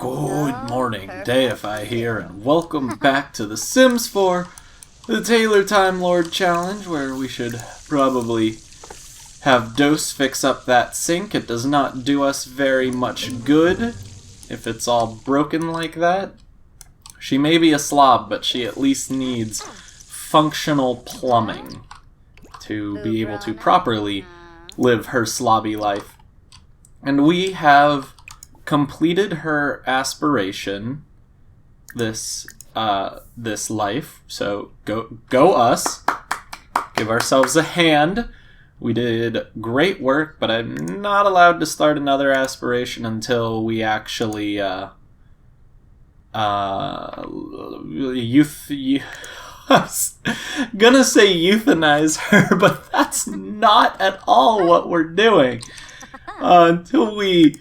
Good morning, Deify here, and welcome back to The Sims 4, the Tailor Time Lord Challenge, where we should probably have Dose fix up that sink. It does not do us very much good if it's all broken like that. She may be a slob, but she at least needs functional plumbing to be able to properly live her slobby life. And we have completed her aspiration this life, so go us. Give ourselves a hand. We did great work, but I'm not allowed to start another aspiration until we actually I was gonna say euthanize her, but that's not at all what we're doing. Until we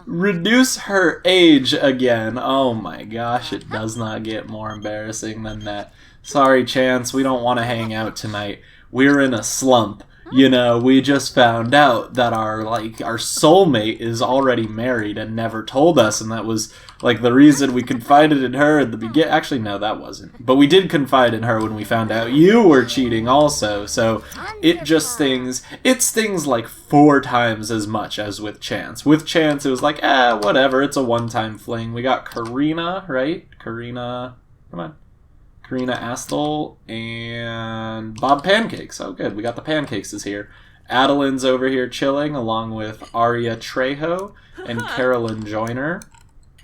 reduce her age again. Oh my gosh, it does not get more embarrassing than that. Sorry, Chance, we don't want to hang out tonight. We're in a slump. You know, we just found out that our soulmate is already married and never told us, and that was the reason we confided in her at the beginning. Actually, no, that wasn't. But we did confide in her when we found out you were cheating also, so it just stings. It stings like 4 times as much as with Chance. With Chance, it was like, whatever, it's a one-time fling. We got Karina, right? Karina, come on. Karina Astle and Bob Pancakes. Oh, good. We got the Pancakes is here. Adeline's over here chilling, along with Aria Trejo and Carolyn Joyner.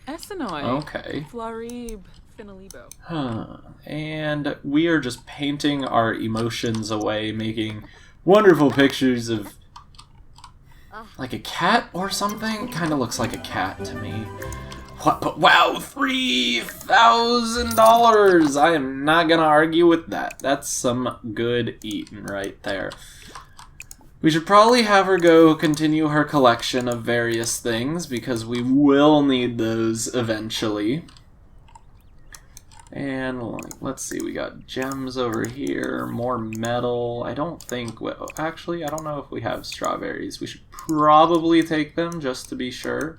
Essenoi. Okay. Flarib Finalibo. And we are just painting our emotions away, making wonderful pictures of like a cat or something. Kind of looks like a cat to me. What? But wow, $3,000! I am not gonna argue with that. That's some good eating right there. We should probably have her go continue her collection of various things, because we will need those eventually. And let's see, we got gems over here, more metal. I don't think, actually, I don't know if we have strawberries. We should probably take them just to be sure.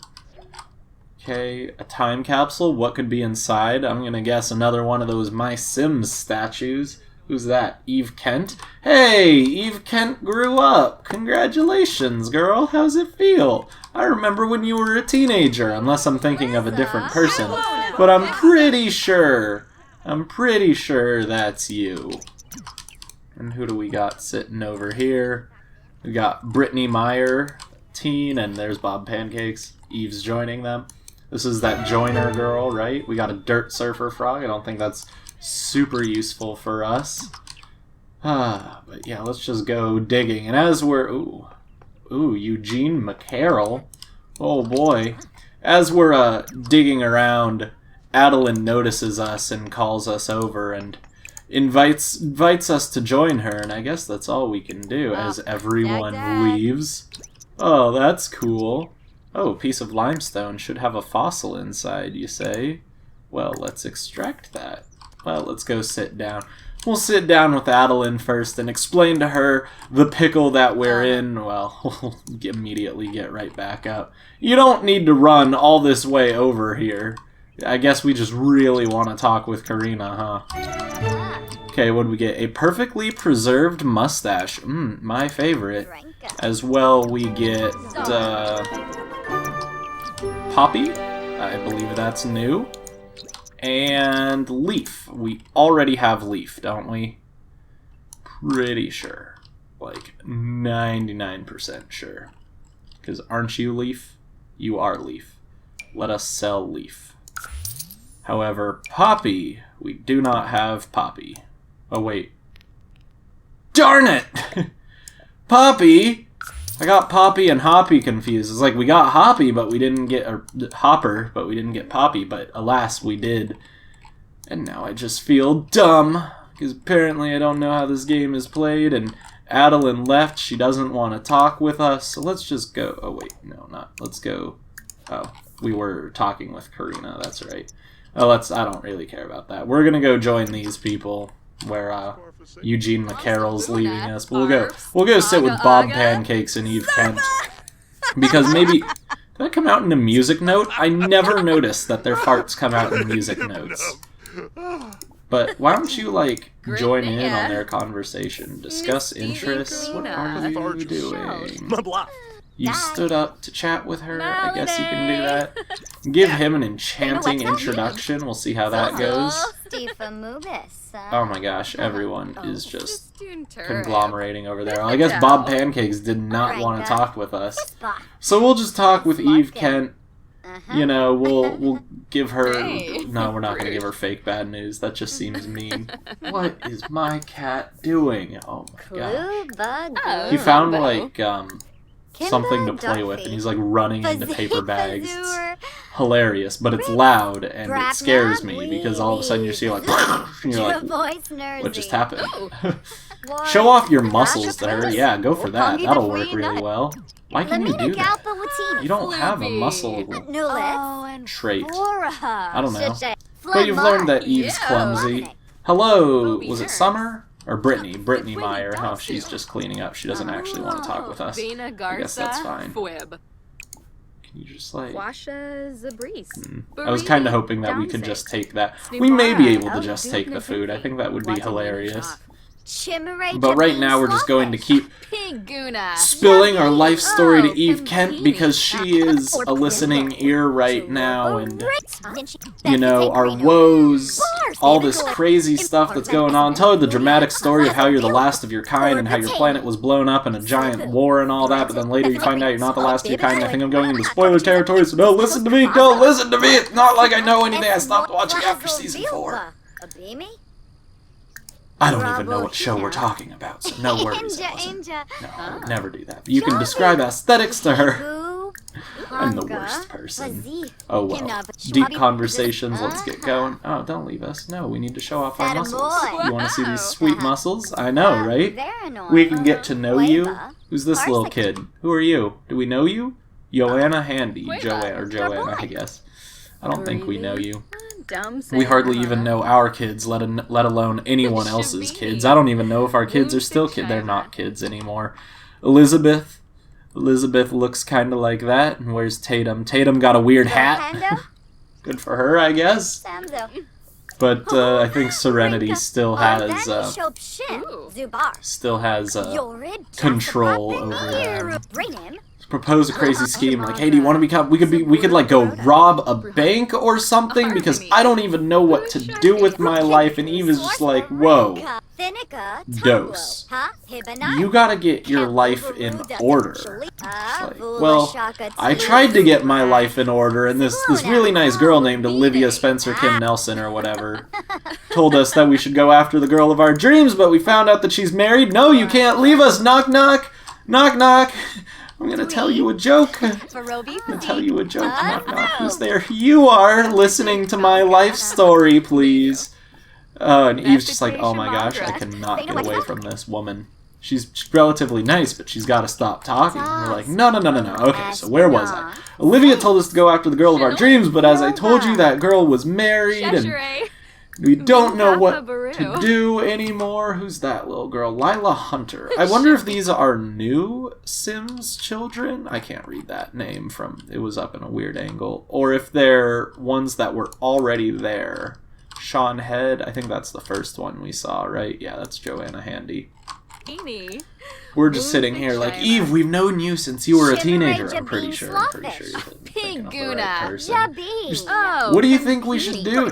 Okay, a time capsule. What could be inside? I'm gonna guess another one of those My Sims statues. Who's that? Eve Kent? Hey, Eve Kent grew up. Congratulations, girl. How's it feel? I remember when you were a teenager, unless I'm thinking of a different person. But I'm pretty sure that's you. And who do we got sitting over here? We got Brittany Meyer, teen, and there's Bob Pancakes. Eve's joining them. This is that Joiner girl, right? We got a dirt surfer frog. I don't think that's super useful for us. But yeah, let's just go digging. And as we're... Ooh, Eugene McCarroll. Oh boy. As we're digging around, Adeline notices us and calls us over and invites us to join her. And I guess that's all we can do as everyone leaves. Oh, that's cool. Oh, piece of limestone should have a fossil inside, you say? Well, let's extract that. Well, let's go sit down. We'll sit down with Adeline first and explain to her the pickle that we're in. Well, we'll immediately get right back up. You don't need to run all this way over here. I guess we just really want to talk with Karina, huh? Okay, what do we get? A perfectly preserved mustache. My favorite. As well, we get... Poppy, I believe that's new. And Leaf. We already have Leaf, don't we? Pretty sure. Like 99% sure. Because aren't you Leaf? You are Leaf. Let us sell Leaf. However, Poppy, we do not have Poppy. Oh, wait. Darn it! Poppy! I got Poppy and Hoppy confused. It's like we got Hoppy, but we didn't get Hopper, but we didn't get Poppy. But alas, we did. And now I just feel dumb because apparently I don't know how this game is played. And Adeline left. She doesn't want to talk with us. So let's just go. Oh wait, no, not. Let's go. Oh, we were talking with Karina. That's right. Oh, I don't really care about that. We're gonna go join these people where Eugene McCarroll's leaving us. But we'll go sit with Bob Pancakes and Eve Kent. Because maybe... Did that come out in a music note? I never noticed that their farts come out in music notes. But why don't you, like, join in on their conversation? Discuss interests? What are you doing? You stood up to chat with her? I guess you can do that. Give him an enchanting introduction. We'll see how that goes. Oh my gosh, everyone is just conglomerating over there. I guess Bob Pancakes did not want to talk with us. So we'll just talk with Eve Kent. You know, we'll give her... No, we're not going to give her fake bad news. That just seems mean. What is my cat doing? Oh my gosh. He found, like, something to play with, and he's, like, running into paper bags. It's hilarious, but it's loud, and it scares me, because all of a sudden you see, like... and you're like, what just happened? Show off your muscles to her. Yeah, go for that. That'll work really well. Why can you do that? You don't have a muscle trait. I don't know. But you've learned that Eve's clumsy. Hello, was it Summer? Or Brittany? Brittany Meyer. Oh, she's just cleaning up. She doesn't actually want to talk with us. I guess that's fine. Can you just, like... I was kind of hoping that we could just take that. We may be able to just take the food. I think that would be hilarious. But right now we're just going to keep spilling our life story to Eve Kent because she is a listening ear right now, and you know, our woes, all this crazy stuff that's going on. Tell her the dramatic story of how you're the last of your kind and how your planet was blown up in a giant war and all that, but then later you find out you're not the last of your kind. I think I'm going into spoiler territory, so don't listen to me, don't listen to me. It's not like I know anything. I stopped watching after season 4. I don't even know what show we're talking about, so no worries. No, I would never do that. But you can describe aesthetics to her. I'm the worst person. Oh well. Deep conversations, let's get going. Oh, don't leave us. No, we need to show off our muscles. You want to see these sweet muscles? I know, right? We can get to know you. Who's this little kid? Who are you? Do we know you? Joanna Handy. Joanna, I guess. I don't think we know you. We hardly even know our kids, let alone anyone else's kids. I don't even know if our kids are still kids. They're not kids anymore. Elizabeth looks kind of like that. And where's Tatum? Tatum got a weird hat. Good for her, I guess. But I think Serenity still has control over them. Propose a crazy scheme, like, hey, do you want to become, we could like go rob a bank or something, because I don't even know what to do with my life. And Eve is just like, whoa, dose, you gotta get your life in order. Like, well, I tried to get my life in order, and this really nice girl named Olivia Spencer Kim Nelson or whatever told us that we should go after the girl of our dreams, but we found out that she's married. No, you can't leave us. Knock knock, knock knock. I'm gonna tell you a joke. Knock knock. Who's there? You are listening to my life story, please. And Eve's just like, oh my gosh, I cannot get away from this woman. She's relatively nice, but she's got to stop talking. And we're like, no. Okay, so where was I? Olivia told us to go after the girl of our dreams, but as I told you, that girl was married, and we don't know what to do anymore. Who's that little girl? Lila Hunter. I wonder if these are new Sims children. I can't read that name from... It was up in a weird angle. Or if they're ones that were already there. Sean Head. I think that's the first one we saw, right? Yeah, that's Joanna Handy. We're just sitting here like, Eve, we've known you since you were a teenager. I'm pretty sure you're thinking of the right person. What do you think we should do?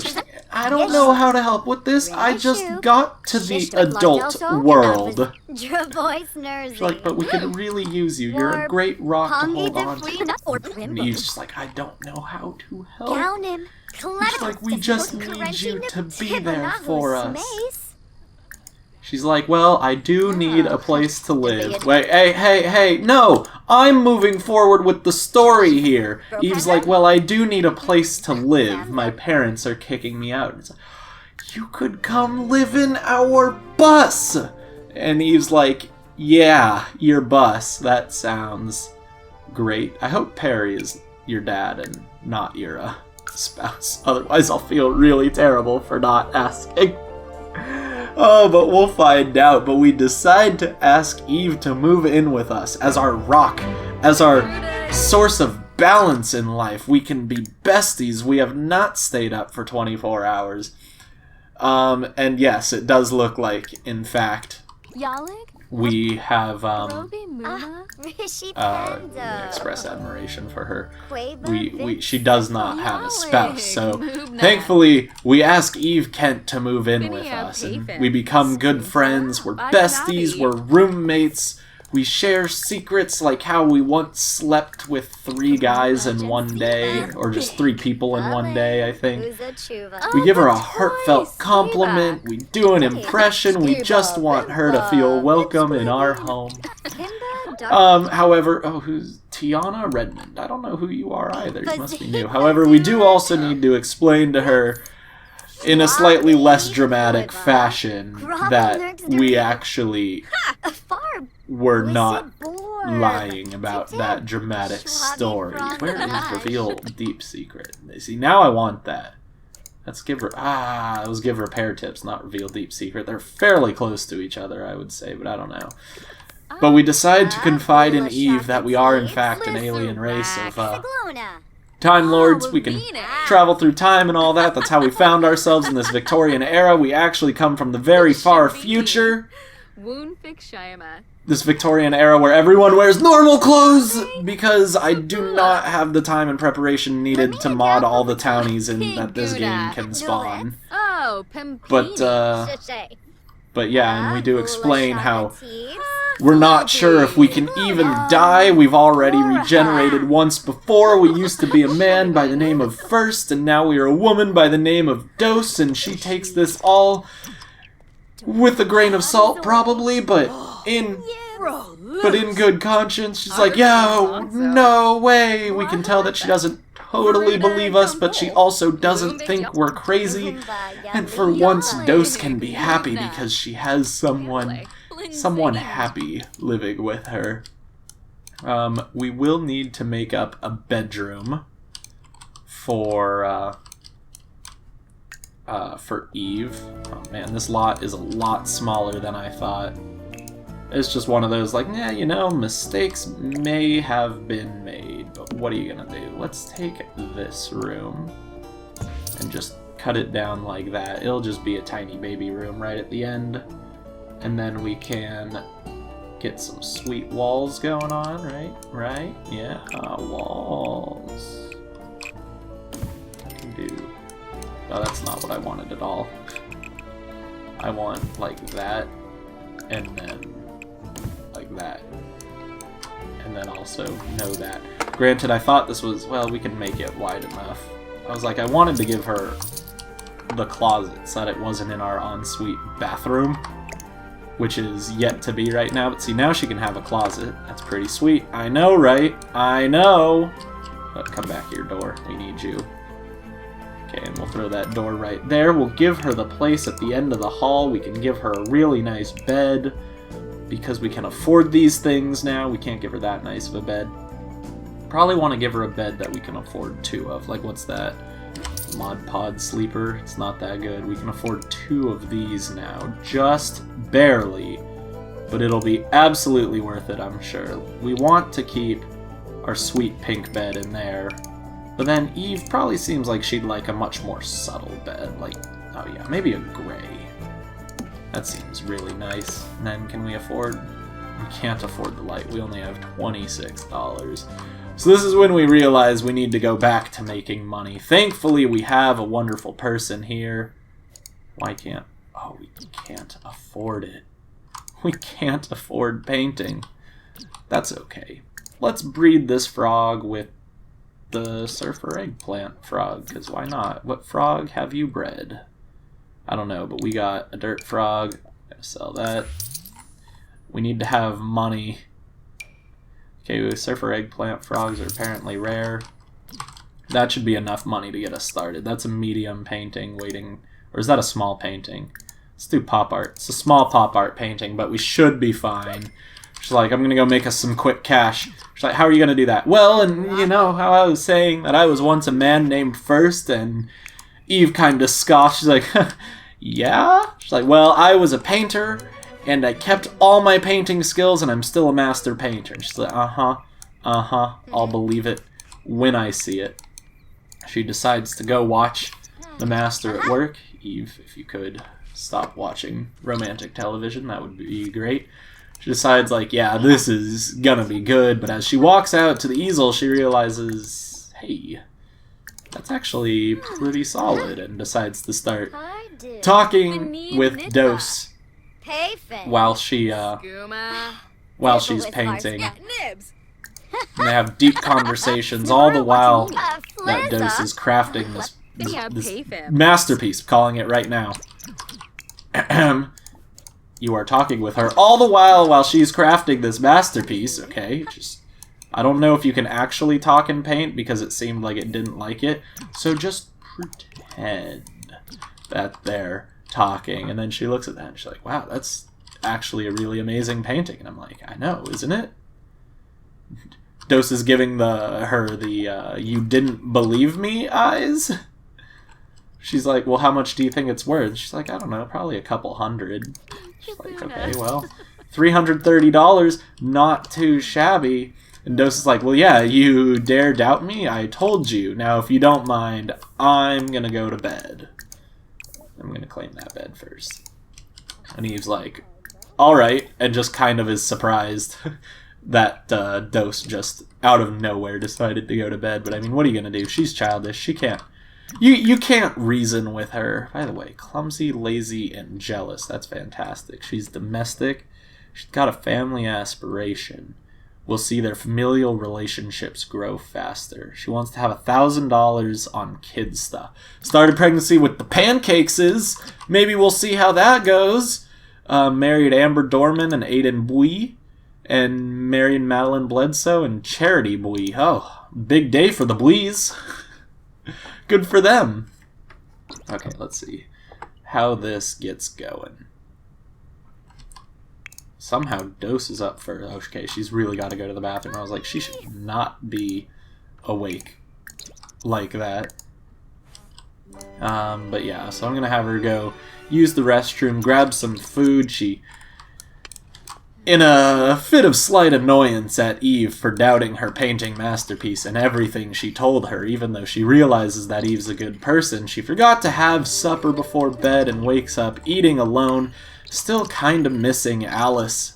I don't know how to help with this. I just got to the adult world. She's like, but we could really use you. You're a great rock to hold on to. And Eve's just like, I don't know how to help. She's like, we just need you to be there for us. She's like, well, I do need a place to live. Wait, hey, no! I'm moving forward with the story here. Eve's like, well, I do need a place to live. My parents are kicking me out. It's like, you could come live in our bus! And Eve's like, yeah, your bus. That sounds great. I hope Perry is your dad and not your spouse. Otherwise, I'll feel really terrible for not asking. Oh, but we'll find out. But we decide to ask Eve to move in with us as our rock, as our source of balance in life. We can be besties. We have not stayed up for 24 hours. And yes, it does look like, in fact, we have express admiration for her. She does not have a spouse, so thankfully we ask Eve Kent to move in with us, and we become good friends. We're besties. We're roommates. We share secrets, like how we once slept with 3 guys in one day, or just 3 people in one day, I think. We give her a heartfelt compliment, we do an impression, we just want her to feel welcome in our home. However, who's Tiana Redmond? I don't know who you are either, you must be new. However, we do also need to explain to her, in a slightly less dramatic fashion, that we actually were not lying about that dramatic story. Where is reveal deep secret? See, now I want that. Let's give her let's give her pair tips, not reveal deep secret. They're fairly close to each other, I would say, but I don't know. But we decide to confide in Eve that we are in fact an alien race of Time Lords. We can travel through time and all that. That's how we found ourselves in this Victorian era. We actually come from the very far future. This Victorian era where everyone wears normal clothes, because I do not have the time and preparation needed to mod all the townies that this game can spawn. But yeah, and we do explain how we're not sure if we can even die. We've already regenerated once before. We used to be a man by the name of First, and now we are a woman by the name of Dose, and she takes this all with a grain of salt, probably, but in good conscience. She's like, yo, no way. We can tell that she doesn't totally believe us, but she also doesn't think we're crazy. And for once, Dose can be happy because she has someone happy living with her. We will need to make up a bedroom for Eve. Oh man, this lot is a lot smaller than I thought. It's just one of those, like, yeah, you know, mistakes may have been made, but what are you gonna do? Let's take this room and just cut it down like that. It'll just be a tiny baby room right at the end. And then we can get some sweet walls going on, right? Right? Yeah, walls. I can do... Oh, that's not what I wanted at all. I want, like, that, and then like that. And then also know that. Granted, I thought this was... Well, we can make it wide enough. I was like, I wanted to give her the closet so that it wasn't in our ensuite bathroom, which is yet to be right now. But see, now she can have a closet. That's pretty sweet. I know, right? I know! But come back here, door. We need you. Okay, and we'll throw that door right there. We'll give her the place at the end of the hall. We can give her a really nice bed, because we can afford these things now. We can't give her that nice of a bed. Probably want to give her a bed that we can afford 2 of. Like, what's that? Mod Pod Sleeper. It's not that good. We can afford 2 of these now. Just barely. But it'll be absolutely worth it, I'm sure. We want to keep our sweet pink bed in there. But then Eve probably seems like she'd like a much more subtle bed. Like, oh yeah, maybe a gray. That seems really nice. And then can we afford... We can't afford the light. We only have $26. So this is when we realize we need to go back to making money. Thankfully, we have a wonderful person here. Why can't... Oh, we can't afford it. We can't afford painting. That's okay. Let's breed this frog with the surfer eggplant frog, because why not? What frog have you bred? I don't know, but we got a dirt frog. Gotta sell that. We need to have money. Okay, surfer eggplant frogs are apparently rare. That should be enough money to get us started. That's a medium painting waiting... Or is that a small painting? Let's do pop art. It's a small pop art painting, but we should be fine. She's like, I'm gonna go make us some quick cash. She's like, how are you gonna do that? Well, and you know how I was saying that I was once a man named First, and Eve kind of scoffed. She's like, yeah? She's like, well, I was a painter, and I kept all my painting skills, and I'm still a master painter. And she's like, I'll believe it. when I see it. She decides to go watch the master at work. Eve, if you could stop watching romantic television, that would be great. She decides, like, yeah, this is gonna be good, but as she walks out to the easel, she realizes, hey, that's actually pretty solid, and decides to start talking with Dose while she's painting. And they have deep conversations all the while that Dose is crafting this masterpiece, calling it right now. You are talking with her all the while she's crafting this masterpiece, okay? I don't know if you can actually talk in Paint because it seemed like it didn't like it, so just pretend that they're talking. And then she looks at that and she's like, wow, that's actually a really amazing painting. And I'm like, I know, isn't it? Dose is giving her the you didn't believe me eyes. She's like, well, how much do you think it's worth? She's like, I don't know, probably a couple hundred. She's like, okay, well, $330, not too shabby. And Dose is like, well, yeah, you dare doubt me? I told you. Now, if you don't mind, I'm going to go to bed. I'm going to claim that bed first. And Eve's like, all right, and just kind of is surprised that Dose just out of nowhere decided to go to bed. But I mean, what are you going to do? She's childish. She can't. You can't reason with her. By the way, clumsy, lazy, and jealous. That's fantastic. She's domestic. She's got a family aspiration. Will see their familial relationships grow faster. She wants to have $1,000 on kids stuff. Started pregnancy with the pancakes. Maybe we'll see how that goes. Married Amber Dorman and Aiden Bui. And married Madeline Bledsoe and Charity Bui. Oh, big day for the Buis. Good for them. Okay, let's see how this gets going. Somehow Dose is up for... Okay, she's really got to go to the bathroom. I was like, she should not be awake like that. But yeah, so I'm going to have her go use the restroom, grab some food. She, in a fit of slight annoyance at Eve for doubting her painting masterpiece and everything she told her, even though she realizes that Eve's a good person, she forgot to have supper before bed and wakes up eating alone, still kind of missing Alice,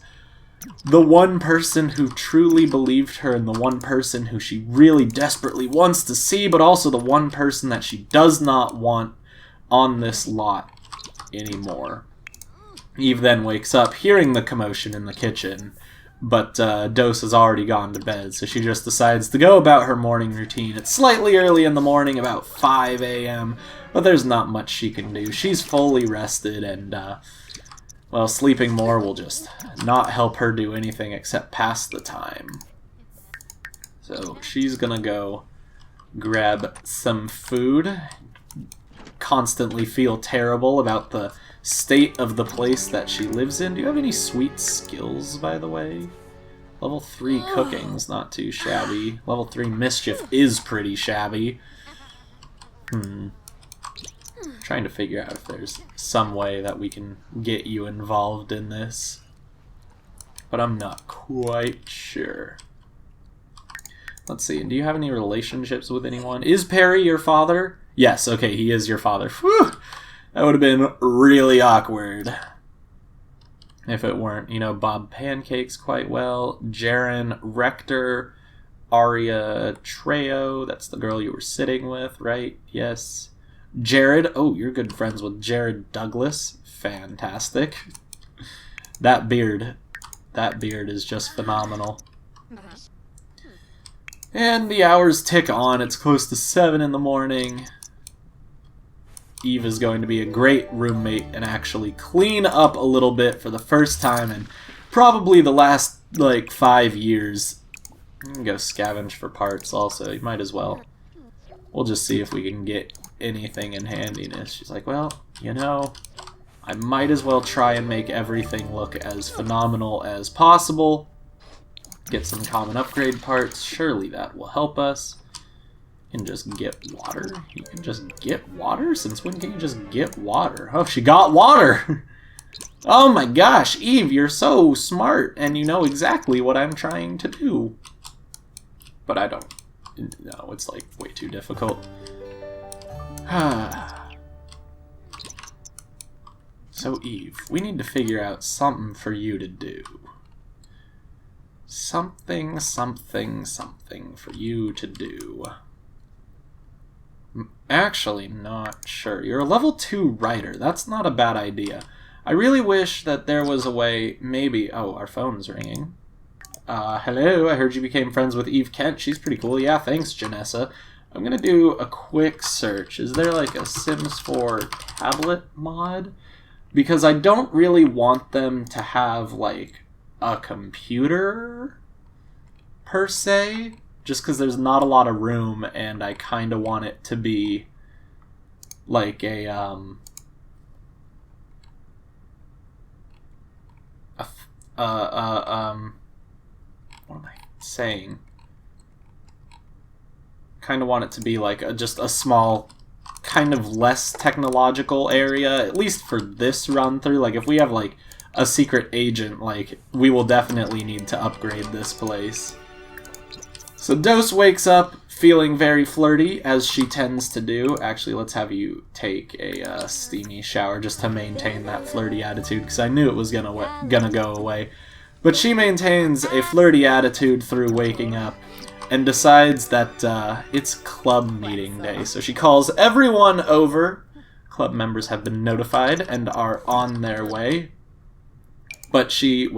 the one person who truly believed her and the one person who she really desperately wants to see, but also the one person that she does not want on this lot anymore. Eve then wakes up hearing the commotion in the kitchen, but Dose has already gone to bed, so she just decides to go about her morning routine. It's slightly early in the morning, about 5 a.m., but there's not much she can do. She's fully rested, and, well, sleeping more will just not help her do anything except pass the time. So she's gonna go grab some food, constantly feel terrible about the state of the place that she lives in. Do you have any sweet skills, by the way? Level 3 cooking's not too shabby. Level 3 mischief is pretty shabby. Trying to figure out if there's some way that we can get you involved in this, but I'm not quite sure. Let's see, do you have any relationships with anyone? Is Perry your father? Yes, okay, he is your father. Whew! That would have been really awkward if it weren't. You know Bob Pancakes quite well. Jaren Rector, Aria Trejo, that's the girl you were sitting with, right? Yes. Jared, oh, you're good friends with Jared Douglas. Fantastic. That beard is just phenomenal. And the hours tick on. It's close to 7 in the morning. Eve is going to be a great roommate and actually clean up a little bit for the first time in probably the last, like, 5 years. You can go scavenge for parts also. You might as well. We'll just see if we can get anything in handiness. She's like, well, you know, I might as well try and make everything look as phenomenal as possible. Get some common upgrade parts. Surely that will help us. You can just get water. You can just get water? Since when can you just get water? Oh, she got water! Oh my gosh, Eve, you're so smart, and you know exactly what I'm trying to do. But I don't. No, it's like way too difficult. So Eve, we need to figure out something for you to do. Something for you to do. I'm actually not sure. You're a level 2 writer. That's not a bad idea. I really wish that there was a way, maybe... Oh, our phone's ringing. Hello, I heard you became friends with Eve Kent. She's pretty cool. Yeah, thanks, Janessa. I'm gonna do a quick search. Is there like a Sims 4 tablet mod? Because I don't really want them to have like a computer per se, just because there's not a lot of room, and I kind of want it to be like a what am I saying? Kind of want it to be like just a small, kind of less technological area, at least for this run through. Like if we have like a secret agent, like we will definitely need to upgrade this place. So Dose wakes up feeling very flirty, as she tends to do. Actually, let's have you take a steamy shower just to maintain that flirty attitude, because I knew it was gonna go away. But she maintains a flirty attitude through waking up, and decides that it's club meeting day. So she calls everyone over. Club members have been notified and are on their way. But she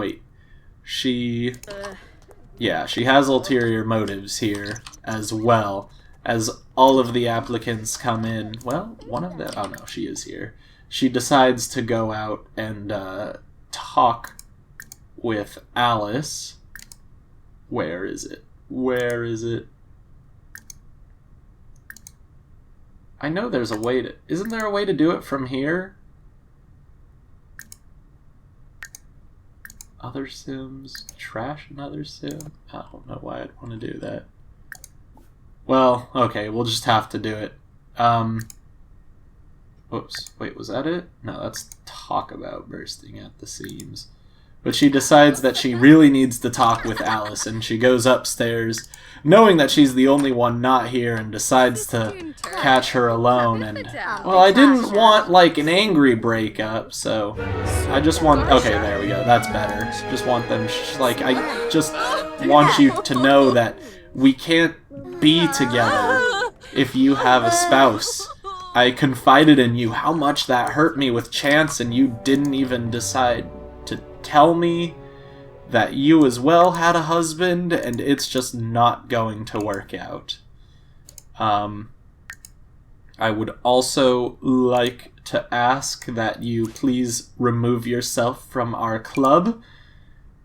has ulterior motives here as well, as all of the applicants come in. Well, one of them... Oh no, she is here. She decides to go out and talk with Alice. Where is it? Where is it? I know there's a way to... Isn't there a way to do it from here? Other Sims? Trash another Sim? I don't know why I'd want to do that. Well, okay, we'll just have to do it. Whoops. Wait, was that it? No, that's talk about bursting at the seams. But she decides that she really needs to talk with Alice, and she goes upstairs, knowing that she's the only one not here, and decides to catch her alone. And, well, I didn't want, like, an angry breakup, so I just want... Okay, there we go. That's better. Just want them... Like, I just want you to know that we can't be together if you have a spouse. I confided in you how much that hurt me with Chance, and you didn't even decide to tell me that you as well had a husband, and it's just not going to work out. I would also like to ask that you please remove yourself from our club,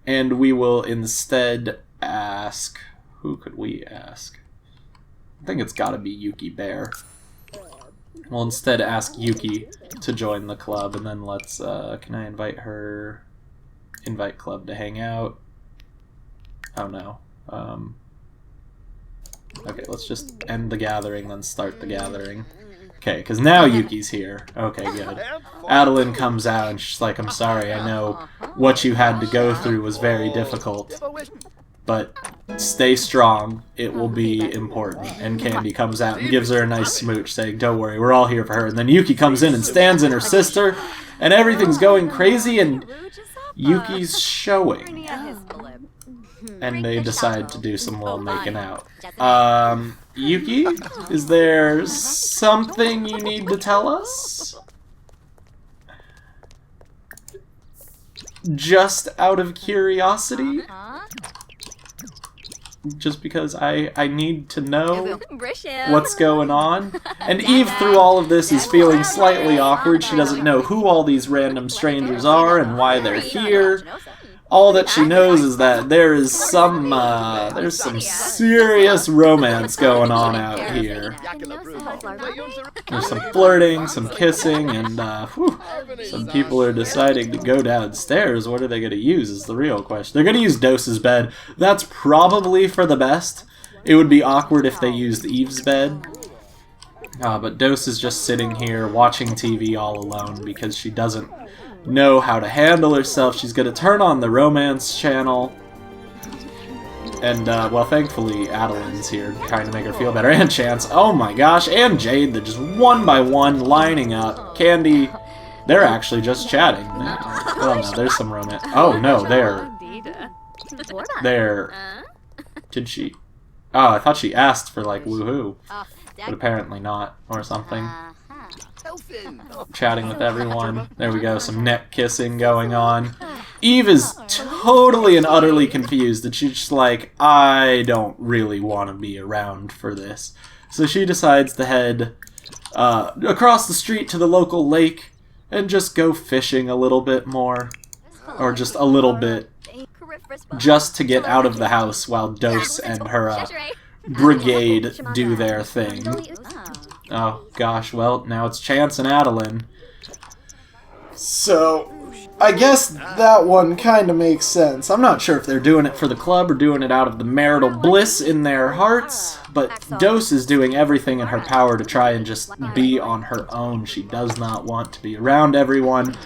and we will instead ask... Who could we ask? I think it's gotta be Yuki Bear. We'll instead ask Yuki to join the club, and then let's, can I invite her? Invite club to hang out. Oh no. Okay, let's just end the gathering, then start the gathering. Okay, because now Yuki's here. Okay, good. Adeline comes out, and she's like, I'm sorry, I know what you had to go through was very difficult. But stay strong, it will be important. And Candy comes out and gives her a nice smooch, saying, don't worry, we're all here for her. And then Yuki comes in and stands in her sister, and everything's going crazy, and Yuki's showing. And they decide to do some little making out. Yuki, is there something you need to tell us? Just out of curiosity? Just because I need to know what's going on. And Eve, through all of this, is feeling slightly awkward. She doesn't know who all these random strangers are and why they're here. All that she knows is that there is there's some serious romance going on out here. There's some flirting, some kissing, and some people are deciding to go downstairs. What are they going to use is the real question. They're going to use Dose's bed. That's probably for the best. It would be awkward if they used Eve's bed. But Dose is just sitting here watching TV all alone because she doesn't know how to handle herself. She's going to turn on the romance channel. And, well, thankfully, Adeline's here trying to make her feel better. And Chance, oh my gosh, and Jade, they're just one by one lining up. Candy, they're actually just chatting. Oh no, there's some romance. Oh no, they're... Did she... Oh, I thought she asked for, like, woohoo. But apparently not, or something. Chatting with everyone. There we go, some neck kissing going on. Eve is totally and utterly confused, and she's just like, I don't really want to be around for this. So she decides to head across the street to the local lake and just go fishing a little bit more. Or just a little bit. Just to get out of the house while Dose and her brigade do their thing. Oh gosh, well, now it's Chance and Adeline. So, I guess that one kind of makes sense. I'm not sure if they're doing it for the club or doing it out of the marital bliss in their hearts, but Dose is doing everything in her power to try and just be on her own. She does not want to be around everyone.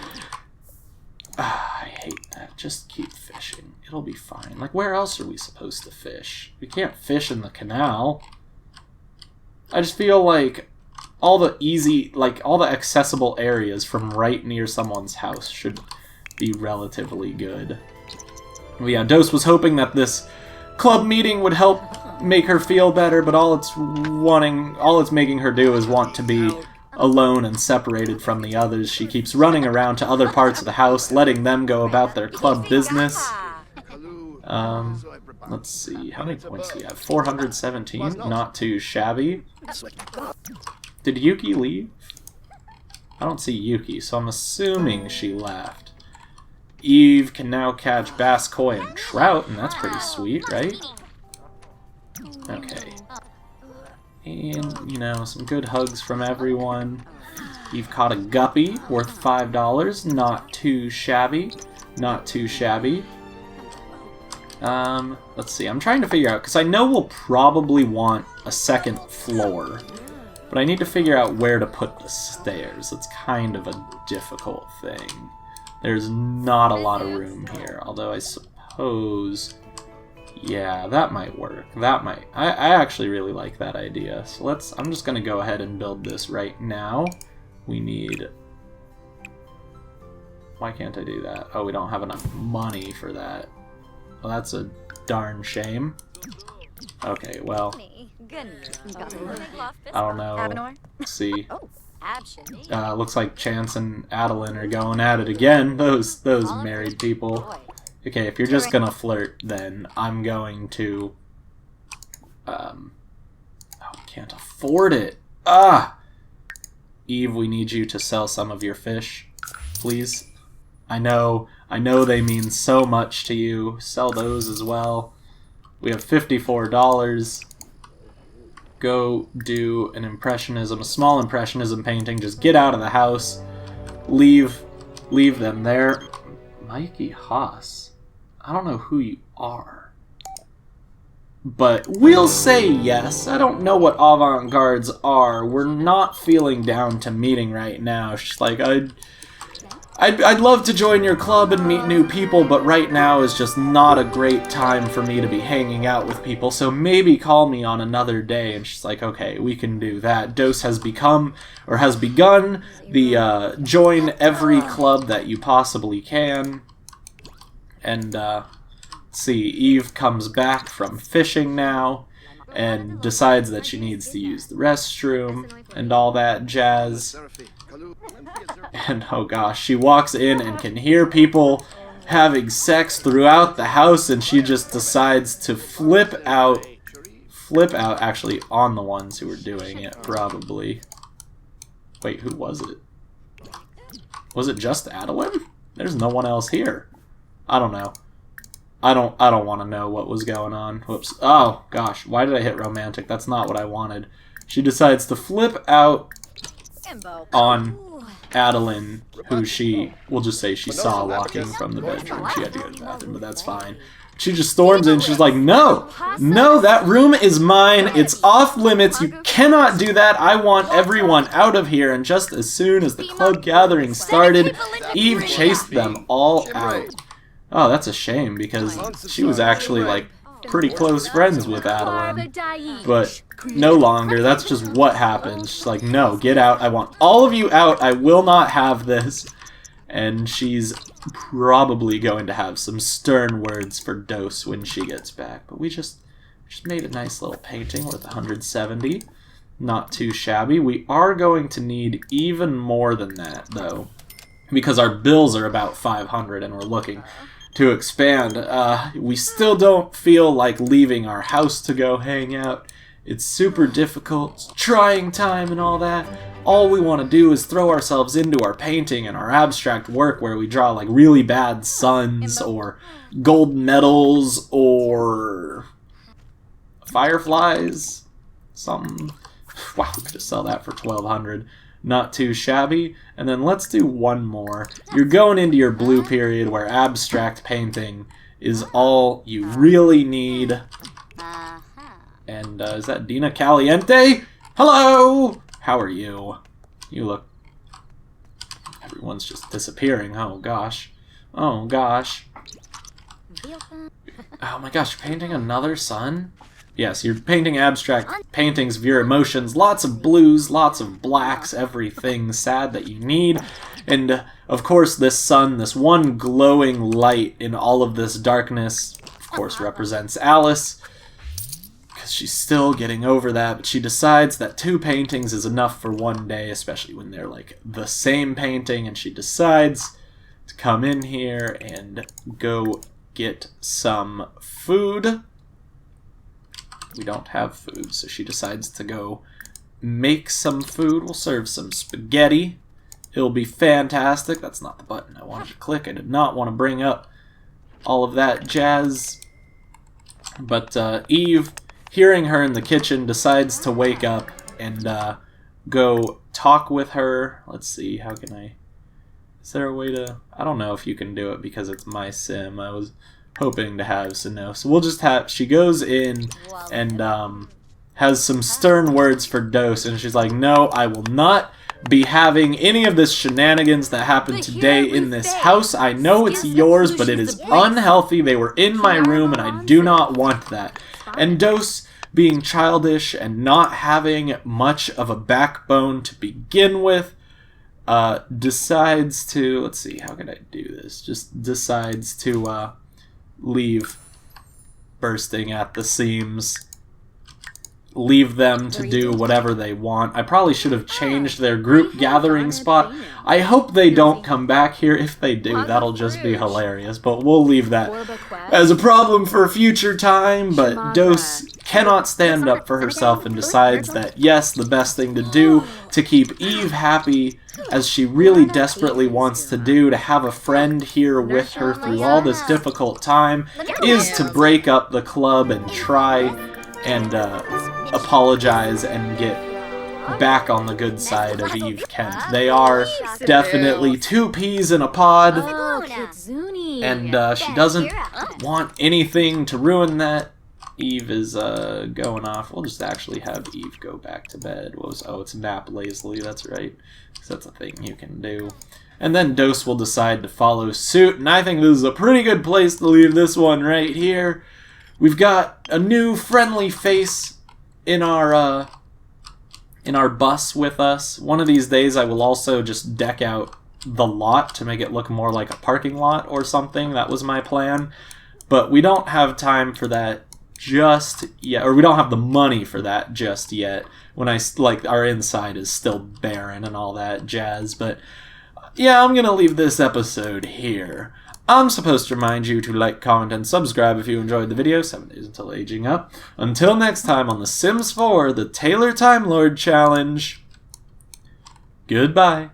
I hate that. Just keep fishing. It'll be fine. Like, where else are we supposed to fish? We can't fish in the canal. I just feel like all the easy, like, all the accessible areas from right near someone's house should be relatively good. But yeah, Dose was hoping that this club meeting would help make her feel better, but all it's making her do is want to be alone and separated from the others. She keeps running around to other parts of the house, letting them go about their club business. Let's see, how many points do you have? 417, not too shabby. Did Yuki leave? I don't see Yuki, so I'm assuming she left. Eve can now catch bass, koi, and trout, and that's pretty sweet, right? Okay. And, you know, some good hugs from everyone. Eve caught a guppy worth $5. Not too shabby. Not too shabby. Let's see. I'm trying to figure out, because I know we'll probably want a second floor. But I need to figure out where to put the stairs. It's kind of a difficult thing. There's not a lot of room here, although I suppose... Yeah, that might work. That might. I actually really like that idea. So I'm just going to go ahead and build this right now. We need... Why can't I do that? Oh, we don't have enough money for that. Well, that's a darn shame. Okay, well... I don't know. Let's see. Looks like Chance and Adeline are going at it again. Those married people. Okay, if you're just gonna flirt, then I'm going to... Oh, can't afford it. Ah! Eve, we need you to sell some of your fish, please. I know they mean so much to you. Sell those as well. We have $54. Go do an impressionism, a small impressionism painting. Just get out of the house. Leave them there. Mikey Haas. I don't know who you are. But we'll say yes. I don't know what avant-gardes are. We're not feeling down to meeting right now. She's like, I'd love to join your club and meet new people, but right now is just not a great time for me to be hanging out with people, so maybe call me on another day. And she's like, okay, we can do that. Dose has begun the join every club that you possibly can. And, see, Eve comes back from fishing now and decides that she needs to use the restroom and all that jazz. And oh gosh, she walks in and can hear people having sex throughout the house, and she just decides to flip out actually on the ones who were doing it, probably. Wait, who was it? Was it just Adeline? There's no one else here. I don't know. I don't want to know what was going on. Whoops. Oh gosh, why did I hit romantic? That's not what I wanted. She decides to flip out on Adeline, who we'll just say she saw walking from the bedroom. She had to go to the bathroom, but that's fine. She just storms in. She's like, no, that room is mine. It's off limits. You cannot do that. I want everyone out of here. And just as soon as the club gathering started, Eve chased them all out. Oh, that's a shame, because she was actually, like, pretty close friends with Adeline, but no longer. That's just what happened. She's like, no, get out. I want all of you out. I will not have this. And she's probably going to have some stern words for Dose when she gets back. But we just made a nice little painting worth 170. Not too shabby. We are going to need even more than that, though, because our bills are about 500 and we're looking to expand. We still don't feel like leaving our house to go hang out. It's super difficult, it's trying time and all that. All we want to do is throw ourselves into our painting and our abstract work where we draw like really bad suns or gold medals or fireflies. Something. Wow, we could just sell that for 1,200. Not too shabby. And then let's do one more. You're going into your blue period where abstract painting is all you really need. And is that Dina Caliente? Hello! How are you? You look... Everyone's just disappearing. Oh gosh. Oh gosh. Oh my gosh, you're painting another sun? Yes, you're painting abstract paintings of your emotions. Lots of blues, lots of blacks, everything sad that you need. And, of course, this sun, this one glowing light in all of this darkness, of course, represents Alice. Because she's still getting over that, but she decides that 2 paintings is enough for one day, especially when they're, like, the same painting, and she decides to come in here and go get some food. We don't have food, so she decides to go make some food. We'll serve some spaghetti. It'll be fantastic. That's not the button I wanted to click. I did not want to bring up all of that jazz. But Eve, hearing her in the kitchen, decides to wake up and go talk with her. Let's see, how can I... Is there a way to... I don't know if you can do it because it's my sim. I was hoping to have, so no. So we'll just have... She goes in and has some stern words for Dose, and she's like, no, I will not be having any of this shenanigans that happened today in this house. I know it's yours, but it is unhealthy. They were in my room, and I do not want that. And Dose, being childish and not having much of a backbone to begin with, decides to... Let's see, how can I do this? Just decides to leave, bursting at the seams. Leave them to do whatever they want. I probably should have changed their group gathering spot. I hope they don't come back here. If they do, that'll just be hilarious. But we'll leave that as a problem for a future time. But Dose cannot stand up for herself and decides that, yes, the best thing to do to keep Eve happy, as she really desperately wants to do, to have a friend here with her through all this difficult time, is to break up the club and try and apologize and get back on the good side of Eve Kent. They are definitely 2 peas in a pod, and she doesn't want anything to ruin that. Eve is going off. We'll just actually have Eve go back to bed. Oh, it's nap lazily, that's right. So that's a thing you can do. And then Dose will decide to follow suit, and I think this is a pretty good place to leave this one right here. We've got a new friendly face in our bus with us. One of these days I will also just deck out the lot to make it look more like a parking lot or something. That was my plan. But we don't have time for that just yet, or we don't have the money for that just yet. When our inside is still barren and all that jazz. But yeah, I'm gonna leave this episode here. I'm supposed to remind you to like, comment, and subscribe if you enjoyed the video. 7 days until aging up. Until next time on The Sims 4, the Tailor Time Lord Challenge. Goodbye.